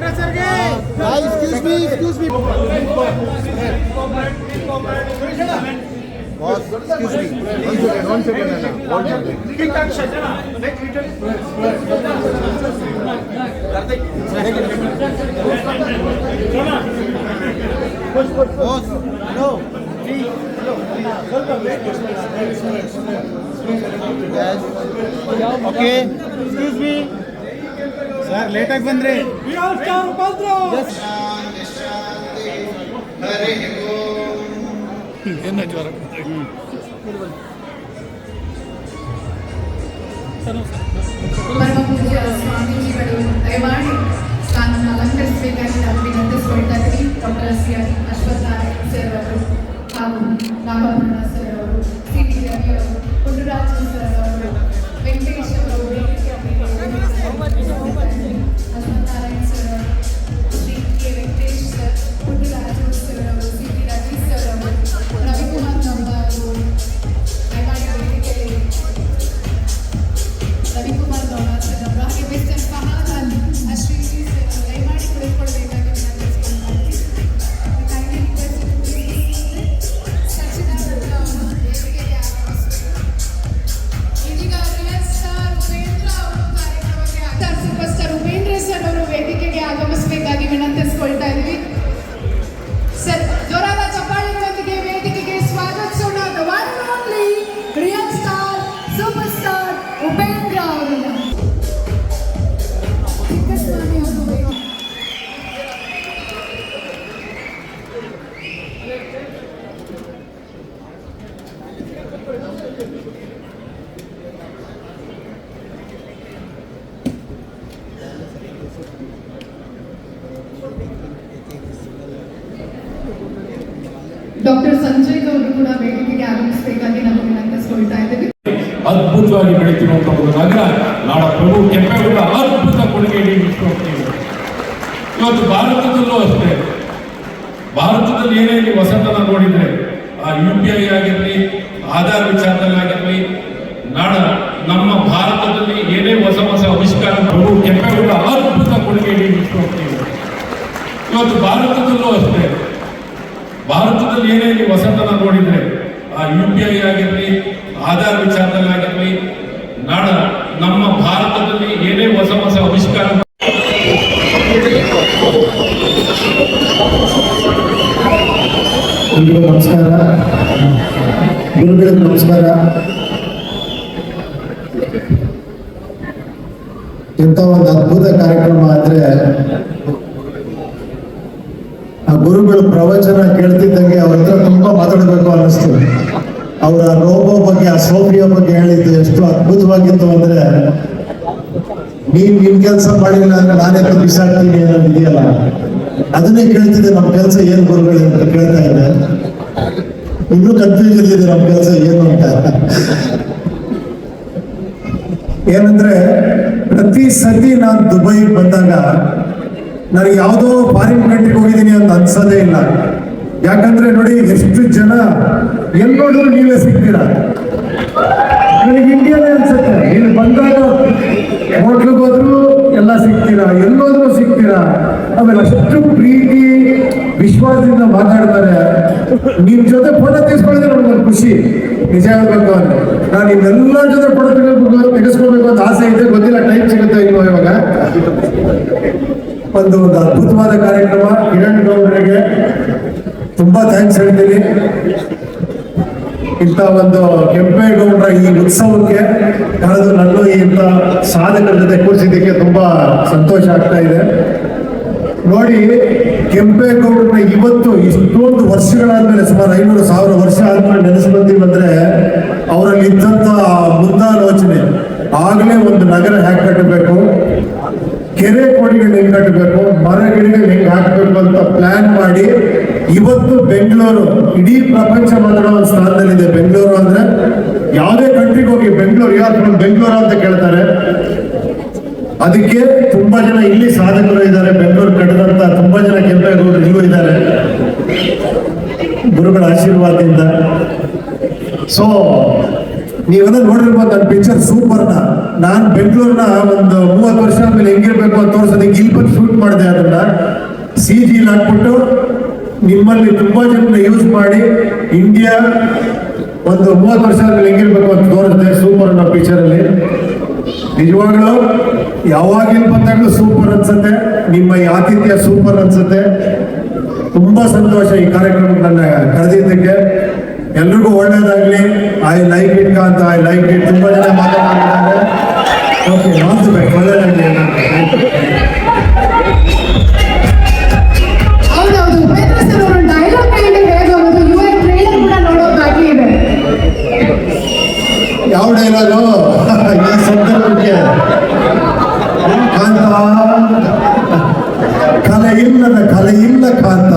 Excuse me. Boss, excuse me. One second. Boss, no. Yes. Okay. Excuse me. Sir, late ಆಗಿ ಬಂದ್ರೆ. Yes. ಏನು ಜ್ವರ? ಪರಮ ಪೂಜ್ಯ ಸ್ವಾಮೀಜಿಗಳು ದಯಮಾಡಿ ಸ್ಥಾನವನ್ನು ಅಲಂಕರಿಸಬೇಕಾಗಿ ನಾವು ವಿನಂತಿಸಿಕೊಳ್ತಾ ಇದ್ದೀವಿ. Doctor C R Ashwathnarayana sir ಅವರು ಹಾಗೂ ನಾಗಪರ್ಣ ಸರ್ ಅವರು, ಸಿ ಟಿ ರವಿ ಅವರು, ಪುಂಡರಾಜ ಸರ್ ಅವರು, ವೆಂಕಟೇಶ್ ಅವರು, ಅಶ್ವತ್ಥನಾರಾಯಣ ಸರ್ ಅವರು, Shri K Venkatesh sir, Pundaraja sir ಅವರು, ಸಿ ಟಿ ರವಿ ಸರ್ ಅವರು, ರವಿಕುಮಾರ್ ಅವರು, ದಯಮಾಡಿ ವೇದಿಕೆಯಲ್ಲಿ ರವಿಕುಮಾರ್ ಗೌಡ ಸರ್ ಅವರು, ಹಾಗೆ ಮಿಸ್ಟರ್ ಫಹಾದ್ ಅಶ್ರೀ ಸರ್ ದಯಮಾಡಿ ಕುಳಿತುಕೊಳ್ಬೇಕಾಗಿ ಇದೀಗ real star super star Upendra sir ಅವರು ವೇದಿಕೆಗೆ ಆಗಮಿಸಬೇಕಾಗಿ ವಿನಂತಿಸಿಕೊಳ್ತಾ ಇದ್ವಿ. ಸರ್, ಜೋರಾದ ಚಪ್ಪಾಳೆಯೊಂದಿಗೆ ವೇದಿಕೆಗೆ ಸ್ವಾಗತಿಸೋಣ. The one and only real star super star Upendra ಅವರನ್ನು. ಚಿಕ್ಕಸ್ವಾಮಿ ಅವರು ಡಾಕ್ಟರ್ ಸಂಜಯ್ ಅವರು ಕೂಡ ವೇದಿಕೆಗೆ ಆಗಮಿಸಬೇಕಾಗಿ ನಾವು ವಿನಂತಿಸಿಕೊಳ್ತಾ ಇದ್ದೀವಿ. ಅದ್ಭುತವಾಗಿ ಬೆಳೀತಿರುವಂತಹ ಒಂದು ನಗರ ನಾಡ ಪ್ರಭು ಕೆಂಪೇಗೌಡ ಅದ್ಭುತ ಕೊಡುಗೆ ನೀಡಿಕೊಡ್ತೀವಿ. ಇವತ್ತು ಭಾರತದಲ್ಲೂ ಅಷ್ಟೇ, ಭಾರತದಲ್ಲಿ ಏನೇ ನೀವು ಹೊಸತನ ನೋಡಿದ್ರೆ ಆ UPI ಆಗಿರಲಿ, ಆಧಾರ್ ವಿಚಾರದಲ್ಲಿ ಆಗಿರಲಿ, ನಮ್ಮ ಭಾರತದಲ್ಲಿ ಏನೇ ಹೊಸ ಆವಿಷ್ಕಾರ ಪ್ರಭು ಕೆಂಪೇಗೌಡ ಅದ್ಭುತ ಕೊಡುಗೆ ನೀಡಿಕೊಡ್ತೀವಿ. ಇವತ್ತು ಭಾರತದಲ್ಲೂ ಅಷ್ಟೇ, ಭಾರತದಲ್ಲಿ ಏನೇ ನೀವು ಹೊಸತನ ನೋಡಿದ್ರೆ ಆ UPI ಆಗಿರಲಿ, ಆಧಾರ್ ವಿಚಾರದಲ್ಲಿ ಆಗಿರಲಿ, ನಮ್ಮ ಭಾರತದಲ್ಲಿ ಏನೇ ಹೊಸ ಆವಿಷ್ಕಾರ. ನಮಸ್ಕಾರ ಗುರುಗಳಿಗೆ, ನಮಸ್ಕಾರ. ಇಂಥ ಒಂದು ಅದ್ಭುತ ಕಾರ್ಯಕ್ರಮ ಅಂದ್ರೆ ಆ ಗುರುಗಳು ಪ್ರವಚನ ಕೇಳ್ತಿದ್ದಂಗೆ ಅವ್ರ ಹತ್ರ ತುಂಬಾ ಮಾತಾಡಬೇಕು ಅನ್ನಿಸ್ತು. ಅವರ ರೋಬೋ ಬಗ್ಗೆ, ಆ ಸೋಫಿಯಾ ಬಗ್ಗೆ ಹೇಳಿದ್ದು ಎಷ್ಟು ಅದ್ಭುತವಾಗಿತ್ತು ಅಂದ್ರೆ, ನಿನ್ ಕೆಲಸ ಮಾಡಿಲ್ಲ ಅಂದ್ರೆ ನಾನೇ ಬಿಸಾಡ್ತೀನಿ ಅನ್ನೋದು ಇದೆಯಲ್ಲ, ಅದನ್ನೇ ಕೇಳ್ತಿದ್ದೆ. ನಮ್ಮ ಕೆಲಸ ಏನ್ ಗುರುಗಳು ಅಂತ ಕೇಳ್ತಾ ಇದೆ. ಇನ್ನೂ ಕನ್ಫ್ಯೂಷನ್ ಇದೆ ನಮ್ಮ ಕೆಲಸ ಏನು ಅಂತ. ಏನಂದ್ರೆ ಪ್ರತಿ ಸತಿ ನಾನು ದುಬೈಗೆ ಬಂದಾಗ ನನಗೆ ಯಾವುದೋ ಫಾರಿನ್ ಕಂಟ್ರಿಗೆ ಹೋಗಿದ್ದೀನಿ ಅಂತ ಅನ್ಸೋದೇ ಇಲ್ಲ. ಯಾಕಂದ್ರೆ ನೋಡಿ, ಎಷ್ಟು ಜನ ಎಲ್ಲಿ ನೋಡಿದ್ರು ನೀವೇ ಸಿಗ್ತೀರಾ. ನನಗೆ ಇಂಡಿಯಾನೇ ಅನ್ಸುತ್ತೆ, ಇಲ್ಲಿ ಬಂದಾಗ ಹೋಟ್ಲಿಗೆ ಹೋದ್ರು ಎಲ್ಲ ಸಿಗ್ತೀರಾ, ಎಲ್ಲೋದ್ರೂ ಸಿಗ್ತೀರಾ. ಆಮೇಲೆ ಅಷ್ಟು ಪ್ರೀತಿ ವಿಶ್ವಾಸದಿಂದ ಮಾತಾಡ್ತಾರೆ. ನಿಮ್ ಜೊತೆ ಫೋಟೋ ತೆಗೆಸ್ಕೊಳ್ಳೋದೇ ನಮ್ಗೆ ಖುಷಿ. ನಿಜ ಹೇಳ್ಬೇಕು ಅಂದ್ರೆ ನಾನು ನಿಮ್ಮೆಲ್ಲ ಜೊತೆ ಫೋಟೋ ತೆಗೆಸ್ಕೊಳ್ಬೇಕು ಅಂತ ಆಸೆ ಇದೆ. ಗೊತ್ತಿಲ್ಲ ಟೈಮ್ ಸಿಗುತ್ತೆ ಇಲ್ವೋ ಇವಾಗ. ಒಂದು ಅದ್ಭುತವಾದ ಕಾರ್ಯಕ್ರಮ. ಕಿರಣ್ ಗೌಡ್ರಿಗೆ ತುಂಬಾ ಥ್ಯಾಂಕ್ಸ್ ಹೇಳ್ತೀನಿ. ಇಂಥ ಒಂದು ಕೆಂಪೇಗೌಡರ ಈ ಉತ್ಸವಕ್ಕೆ ಕಳೆದು ನನ್ನೂ ಇಂಥ ಸಾಧಕರ ಜೊತೆ ಕೂರಿಸಿದ್ದಕ್ಕೆ ತುಂಬಾ ಸಂತೋಷ ಆಗ್ತಾ ಇದೆ. ನೋಡಿ, ಕೆಂಪೇಗೌಡರನ್ನ ಇವತ್ತು ಇಷ್ಟೊಂದು ವರ್ಷಗಳಾದ್ಮೇಲೆ, ಸುಮಾರು 500,000 ವರ್ಷ ಆದ್ಮೇಲೆ ನೆನೆಸ್ಕೊಂತೀವಿ ಅಂದ್ರೆ ಅವರಲ್ಲಿ ಇದ್ದಂತ ಮುಂದಾಲೋಚನೆ, ಆಗಲೇ ಒಂದು ನಗರ ಹೇಗೆ ಕಟ್ಟಬೇಕು, ಕೆರೆ ಕೋಡಿಗಳು ಹೆಂಗ್ ಕಟ್ಟಬೇಕು, ಮರ ಗಿಡಗಳು ಹೆಂಗ್ ಹಾಕಬೇಕು ಅಂತ ಪ್ಲಾನ್ ಮಾಡಿ ಇವತ್ತು ಬೆಂಗಳೂರು ಇಡೀ ಪ್ರಪಂಚ ಮಾತಾಡೋ ಒಂದು ಸ್ಥಾನದಲ್ಲಿದೆ. ಬೆಂಗಳೂರು ಅಂದ್ರೆ ಯಾವುದೇ ಕಂಟ್ರಿಗೆ ಹೋಗಿ ಬೆಂಗಳೂರು, ಯಾರು ಬೆಂಗಳೂರು ಅಂತ ಕೇಳ್ತಾರೆ. ಅದಕ್ಕೆ ತುಂಬಾ ಜನ ಇಲ್ಲಿ ಸಾಧಕರು ಇದ್ದಾರೆ. ಬೆಂಗಳೂರು ಕಟ್ಟದಂತ ತುಂಬಾ ಜನ ಕೆಂಪೇಗೌಡರು ಇಲ್ಲೂ ಇದ್ದಾರೆ, ಗುರುಗಳ ಆಶೀರ್ವಾದದಿಂದ. ಸೊ ನೀವೆಲ್ಲ ನೋಡಿರ್ಬೋದು ನನ್ನ ಪಿಕ್ಚರ್ ಸೂಪರ್ನ. ನಾನು ಬೆಂಗಳೂರಿನ ಒಂದು 30 ವರ್ಷ ಆದ್ಮೇಲೆ ಹೆಂಗಿರ್ಬೇಕು ಅಂತ ತೋರಿಸೋದಕ್ಕೆ ಇಲ್ಲಿ ಬಂದು ಶೂಟ್ ಮಾಡಿದೆ. ಅದನ್ನ CG ಹಾಕ್ಬಿಟ್ಟು ನಿಮ್ಮಲ್ಲಿ ತುಂಬಾ ಜನ ಯೂಸ್ ಮಾಡಿ ಇಂಡಿಯಾ ಒಂದು 30 ವರ್ಷ ಆದ್ಮೇಲೆ ಹೆಂಗಿರ್ಬೇಕು ಅಂತ ತೋರಿಸಿದೆ. ಸೂಪರ್ ಅನ್ನೋ ಪಿಕ್ಚರ್ ಅಲ್ಲಿ ನಿಜವಾಗ್ಲೂ ಯಾವಾಗಿನ ಬಂದಾಗಲೂ ಸೂಪರ್ ಅನ್ಸುತ್ತೆ. ನಿಮ್ಮ ಈ ಆತಿಥ್ಯ ಸೂಪರ್ ಅನ್ಸುತ್ತೆ. ತುಂಬಾ ಸಂತೋಷ ಈ ಕಾರ್ಯಕ್ರಮಕ್ಕೆ ನನ್ನ ಕರೆದಿದ್ದಕ್ಕೆ. ಎಲ್ರಿಗೂ ಒಳ್ಳೇದಾಗ್ಲಿ. ಐ ಲೈಕ್ ಇಟ್ ಅಂತ, ಐ ಲೈಕ್ ಇಟ್. ತುಂಬಾ ಜನ ಮಾತಾಡ್ತಿದ್ದಾರೆ. ಓಕೆ, ಮಾತಾಡ್ಬೇಕು, ಒಳ್ಳೇದಾಗ್ಲಿ. ಹೌದೌದು, ಉಪೇಂದ್ರ ಸರ್ ಅವರು ಡೈಲಾಗ್ ಕೈಂಡ್ ಹೇಗೋದು UAE ಟ್ರೈಲರ್ ಕೂಡ ನೋಡೋದು ಬಾಕಿ ಇದೆ. ಯಾವ ಡೈಲಾಗು ಈ ಸಂದರ್ಭಕ್ಕೆ? ಕಾಂತ, ಕಲೆ ಇಲ್ಲ ಕಾಂತ.